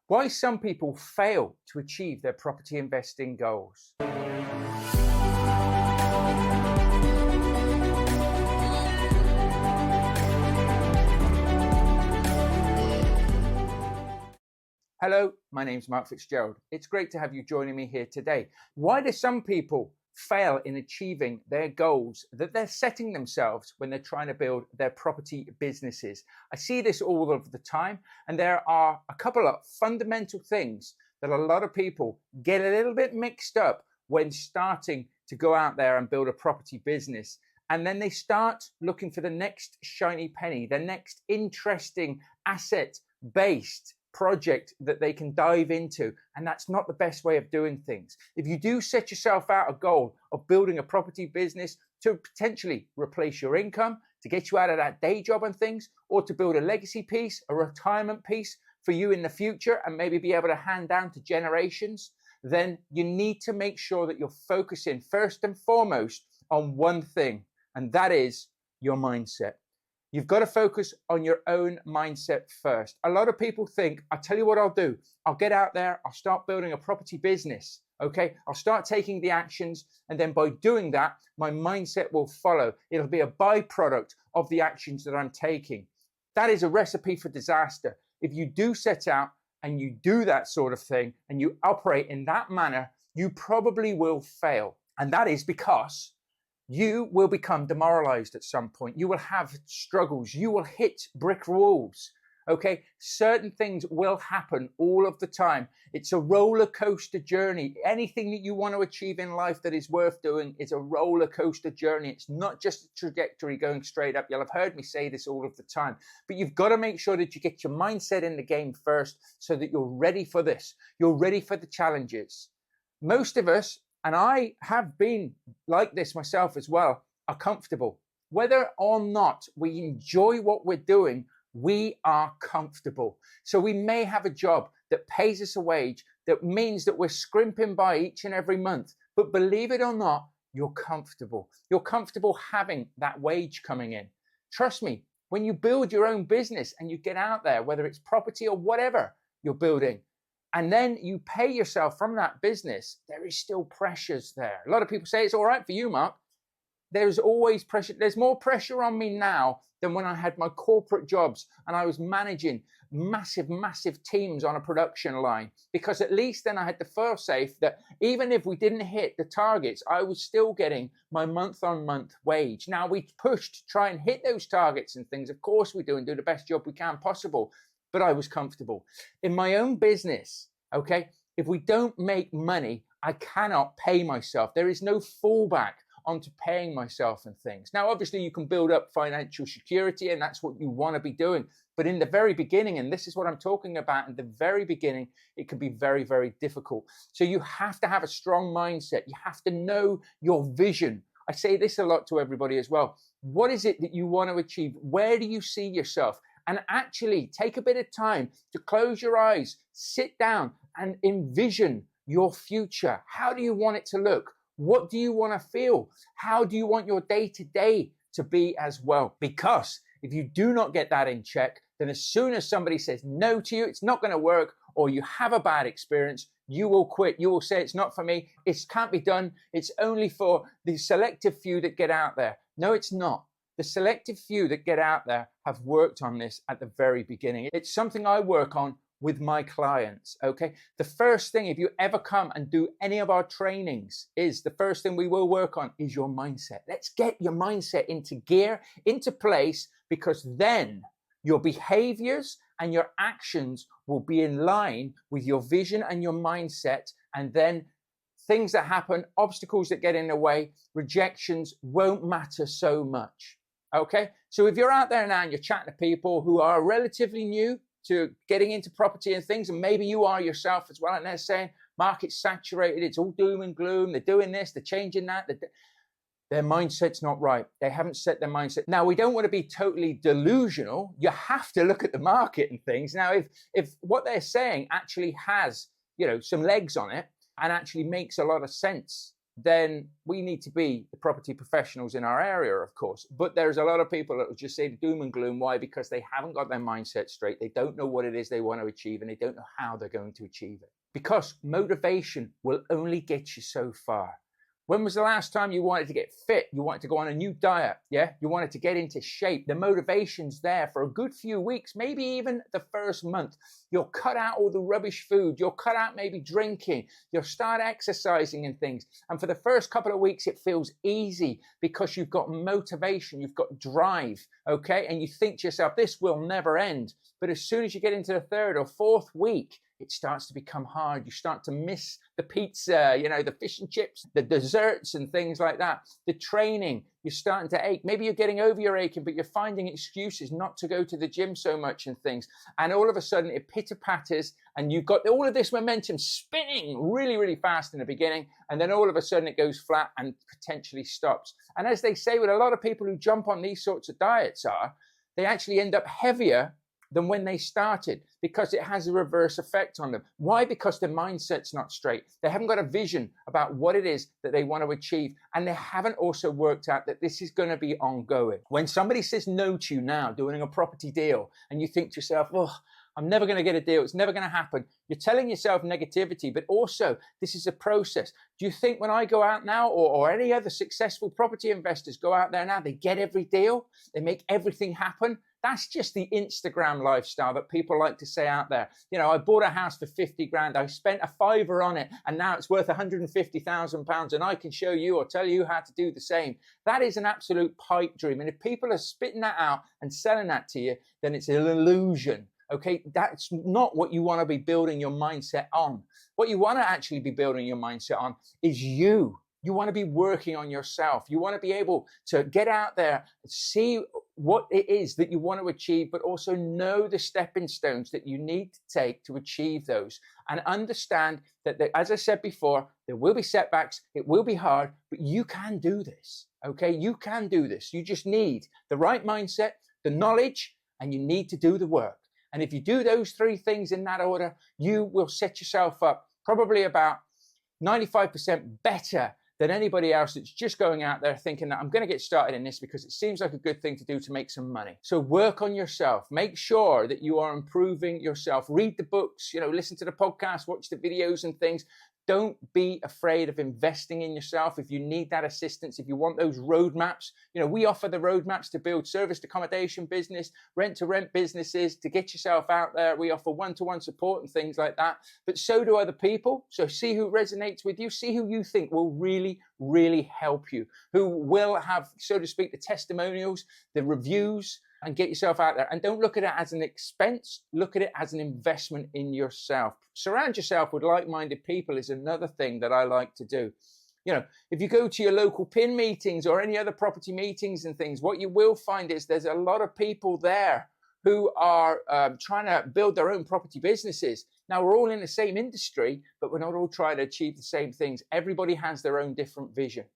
Why some people fail to achieve their property investing goals. Hello, my name's Mark Fitzgerald. It's great to have you joining me here today. Why do some people fail in achieving their goals that they're setting themselves when they're trying to build their property businesses? I see this all of the time, and there are a couple of fundamental things that a lot of people get a little bit mixed up when starting to go out there and build a property business. And then they start looking for the next shiny penny, the next interesting asset-based project that they can dive into, and that's not the best way of doing things. If you do set yourself out a goal of building a property business to potentially replace your income, to get you out of that day job and things, or to build a legacy piece, a retirement piece for you in the future and maybe be able to hand down to generations, then you need to make sure that you're focusing first and foremost on one thing, and that is your mindset. You've got to focus on your own mindset first. A lot of people think, I'll tell you what I'll do. I'll get out there, I'll start building a property business, okay? I'll start taking the actions, and then by doing that, my mindset will follow. It'll be a byproduct of the actions that I'm taking. That is a recipe for disaster. If you do set out and you do that sort of thing, and you operate in that manner, you probably will fail. And that is because you will become demoralized at some point. You will have struggles. You will hit brick walls. Okay, certain things will happen all of the time. It's a roller coaster journey. Anything that you want to achieve in life that is worth doing is a roller coaster journey. It's not just a trajectory going straight up. You'll have heard me say this all of the time, but you've got to make sure that you get your mindset in the game first so that you're ready for this. You're ready for the challenges. Most of us, and I have been like this myself as well, are comfortable. Whether or not we enjoy what we're doing, we are comfortable. So we may have a job that pays us a wage that means that we're scrimping by each and every month. But believe it or not, you're comfortable. You're comfortable having that wage coming in. Trust me, when you build your own business and you get out there, whether it's property or whatever you're building, and then you pay yourself from that business, there is still pressures there. A lot of people say it's all right for you, Mark. There's always pressure. There's more pressure on me now than when I had my corporate jobs and I was managing massive teams on a production line, because at least then I had the fail safe that even if we didn't hit the targets, I was still getting my month-on-month wage. Now, we pushed to try and hit those targets and things. Of course we do, and do the best job we can possible. But I was comfortable. In my own business, okay, if we don't make money, I cannot pay myself. There is no fallback onto paying myself and things. Now, obviously, you can build up financial security, and that's what you want to be doing. But in the very beginning, and this is what I'm talking about, in the very beginning, it can be very difficult. So you have to have a strong mindset. You have to know your vision. I say this a lot to everybody as well. What is it that you want to achieve? Where do you see yourself? And actually take a bit of time to close your eyes, sit down and envision your future. How do you want it to look? What do you want to feel? How do you want your day-to-day to be as well? Because if you do not get that in check, then as soon as somebody says no to you, it's not going to work, or you have a bad experience, you will quit. You will say, it's not for me. It can't be done. It's only for the selective few that get out there. No, it's not. The selective few that get out there have worked on this at the very beginning. It's something I work on with my clients, okay? The first thing, if you ever come and do any of our trainings, is the first thing we will work on is your mindset. Let's get your mindset into gear, into place, because then your behaviors and your actions will be in line with your vision and your mindset. And then things that happen, obstacles that get in the way, rejections won't matter so much. Okay, so if you're out there now and you're chatting to people who are relatively new to getting into property and things, and maybe you are yourself as well, and they're saying, market's saturated, it's all doom and gloom, they're doing this, they're changing that, their mindset's not right. They haven't set their mindset. Now, we don't want to be totally delusional. You have to look at the market and things. Now, if what they're saying actually has, some legs on it and actually makes a lot of sense, then we need to be the property professionals in our area, of course. But there's a lot of people that will just say doom and gloom. Why? Because they haven't got their mindset straight. They don't know what it is they want to achieve, and they don't know how they're going to achieve it. Because motivation will only get you so far. When was the last time you wanted to get fit? You wanted to go on a new diet, yeah? You wanted to get into shape. The motivation's there for a good few weeks, maybe even the first month. You'll cut out all the rubbish food. You'll cut out maybe drinking. You'll start exercising and things. And for the first couple of weeks, it feels easy because you've got motivation, you've got drive, okay? And you think to yourself, this will never end. But as soon as you get into the third or fourth week, it starts to become hard. You start to miss the pizza, you know, the fish and chips, the desserts and things like that. The training, you're starting to ache. Maybe you're getting over your aching, but you're finding excuses not to go to the gym so much and things. And all of a sudden it pitter-patters and you've got all of this momentum spinning really, really fast in the beginning. And then all of a sudden it goes flat and potentially stops. And as they say with a lot of people who jump on these sorts of diets they actually end up heavier than when they started, because it has a reverse effect on them. Why? Because their mindset's not straight. They haven't got a vision about what it is that they want to achieve. And they haven't also worked out that this is going to be ongoing. When somebody says no to you now doing a property deal and you think to yourself, oh, I'm never going to get a deal. It's never going to happen. You're telling yourself negativity, but also this is a process. Do you think when I go out now or any other successful property investors go out there now, they get every deal? They make everything happen? That's just the Instagram lifestyle that people like to say out there. You know, I bought a house for 50 grand. I spent a fiver on it and now it's worth 150,000 pounds and I can show you or tell you how to do the same. That is an absolute pipe dream. And if people are spitting that out and selling that to you, then it's an illusion. Okay, that's not what you want to be building your mindset on. What you want to actually be building your mindset on is you. You want to be working on yourself. You want to be able to get out there, see what it is that you want to achieve, but also know the stepping stones that you need to take to achieve those. And understand that, as I said before, there will be setbacks, it will be hard, but you can do this. Okay, you can do this. You just need the right mindset, the knowledge, and you need to do the work. And if you do those three things in that order, you will set yourself up probably about 95% better than anybody else that's just going out there thinking that I'm going to get started in this because it seems like a good thing to do to make some money. So work on yourself. Make sure that you are improving yourself. Read the books, you know, listen to the podcast, watch the videos and things. Don't be afraid of investing in yourself. If you need that assistance, if you want those roadmaps, you know, we offer the roadmaps to build serviced accommodation business, rent-to-rent businesses, to get yourself out there. We offer one-to-one support and things like that. But so do other people. So see who resonates with you. See who you think will really, really help you, who will have, so to speak, the testimonials, the reviews, and get yourself out there. And don't look at it as an expense. Look at it as an investment in yourself. Surround yourself with like-minded people is another thing that I like to do. You know, if you go to your local PIN meetings or any other property meetings and things, what you will find is there's a lot of people there who are trying to build their own property businesses. Now, we're all in the same industry, but we're not all trying to achieve the same things. Everybody has their own different vision.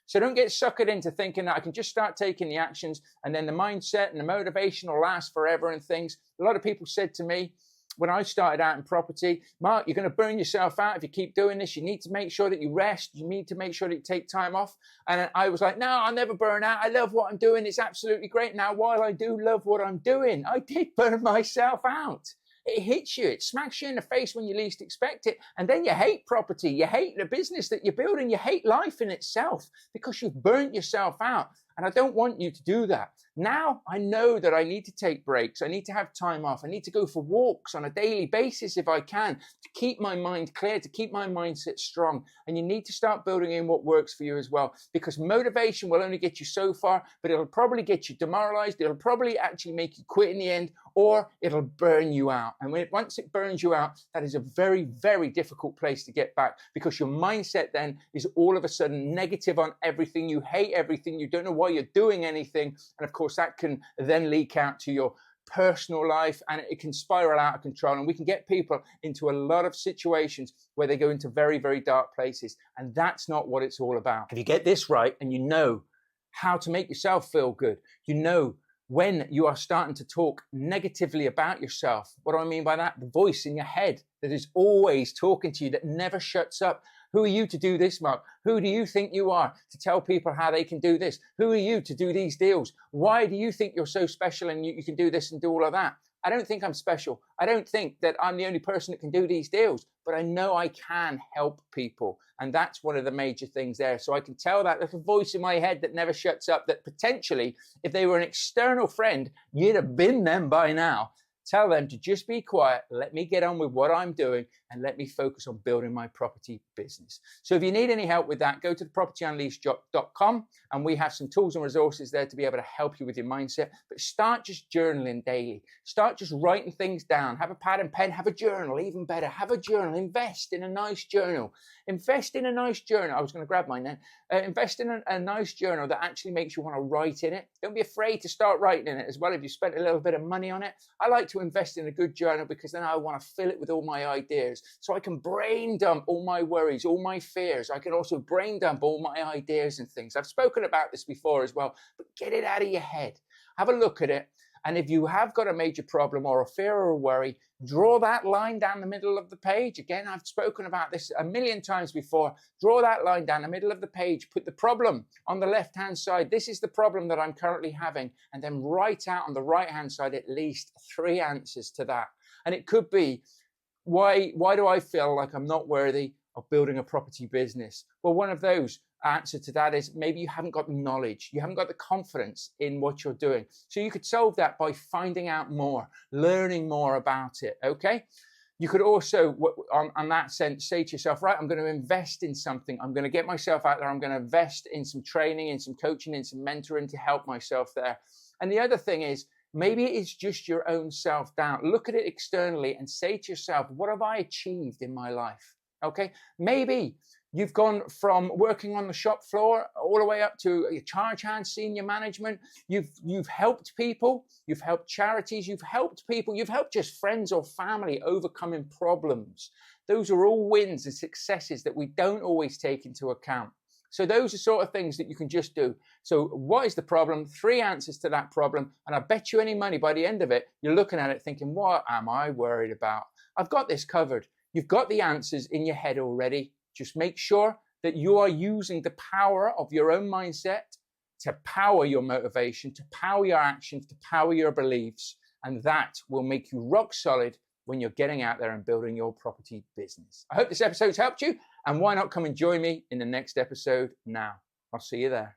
So don't get suckered into thinking that I can just start taking the actions and then the mindset and the motivation will last forever and things. A lot of people said to me when I started out in property, Mark, you're going to burn yourself out if you keep doing this. You need to make sure that you rest. You need to make sure that you take time off. And I was like, no, I'll never burn out. I love what I'm doing. It's absolutely great. Now, while I do love what I'm doing, I did burn myself out. It hits you, it smacks you in the face when you least expect it. And then you hate property, you hate the business that you're building, you hate life in itself because you've burnt yourself out. And I don't want you to do that. Now I know that I need to take breaks. I need to have time off. I need to go for walks on a daily basis if I can to keep my mind clear, to keep my mindset strong. And you need to start building in what works for you as well, because motivation will only get you so far, but it'll probably get you demoralized. It'll probably actually make you quit in the end, or it'll burn you out. And once it burns you out, that is a very, very difficult place to get back, because your mindset then is all of a sudden negative on everything. You hate everything. You don't know why you're doing anything. And of course, that can then leak out to your personal life, and it can spiral out of control. And we can get people into a lot of situations where they go into very, very dark places. And that's not what it's all about. If you get this right and you know how to make yourself feel good, you know when you are starting to talk negatively about yourself. What do I mean by that? The voice in your head that is always talking to you, that never shuts up. Who are you to do this, Mark? Who do you think you are to tell people how they can do this? Who are you to do these deals? Why do you think you're so special and you can do this and do all of that? I don't think I'm special. I don't think that I'm the only person that can do these deals, but I know I can help people. And that's one of the major things there. So I can tell that little voice in my head that never shuts up, that potentially, if they were an external friend, you'd have been them by now. Tell them to just be quiet, let me get on with what I'm doing, and let me focus on building my property business. So if you need any help with that, go to thepropertyunleashed.com, and we have some tools and resources there to be able to help you with your mindset. But start just journaling daily. Start just writing things down. Have a pad and pen, have a journal, even better. Have a journal. Invest in a nice journal. Invest in a nice journal. I was going to grab mine then. Invest in a nice journal that actually makes you want to write in it. Don't be afraid to start writing in it as well if you spent a little bit of money on it. I like to invest in a good journal because then I want to fill it with all my ideas. So I can brain dump all my worries, all my fears. I can also brain dump all my ideas and things. I've spoken about this before as well, but get it out of your head. Have a look at it. And if you have got a major problem or a fear or a worry, draw that line down the middle of the page. Again, I've spoken about this a million times before. Draw that line down the middle of the page. Put the problem on the left-hand side. This is the problem that I'm currently having. And then write out on the right-hand side at least 3 answers to that. And it could be, why do I feel like I'm not worthy of building a property business? Well, one of those answer to that is maybe you haven't got the knowledge, you haven't got the confidence in what you're doing. So you could solve that by finding out more, learning more about it, okay? You could also, on that sense, say to yourself, right, I'm going to invest in something. I'm going to get myself out there. I'm going to invest in some training, in some coaching, in some mentoring to help myself there. And the other thing is, maybe it's just your own self-doubt. Look at it externally and say to yourself, what have I achieved in my life? Okay, maybe you've gone from working on the shop floor all the way up to a charge hand, senior management. You've helped people, you've helped charities, you've helped people, you've helped just friends or family overcoming problems. Those are all wins and successes that we don't always take into account. So those are sort of things that you can just do. So what is the problem? 3 answers to that problem. And I bet you any money by the end of it, you're looking at it thinking, what am I worried about? I've got this covered. You've got the answers in your head already. Just make sure that you are using the power of your own mindset to power your motivation, to power your actions, to power your beliefs. And that will make you rock solid when you're getting out there and building your property business. I hope this episode's helped you. And why not come and join me in the next episode now? I'll see you there.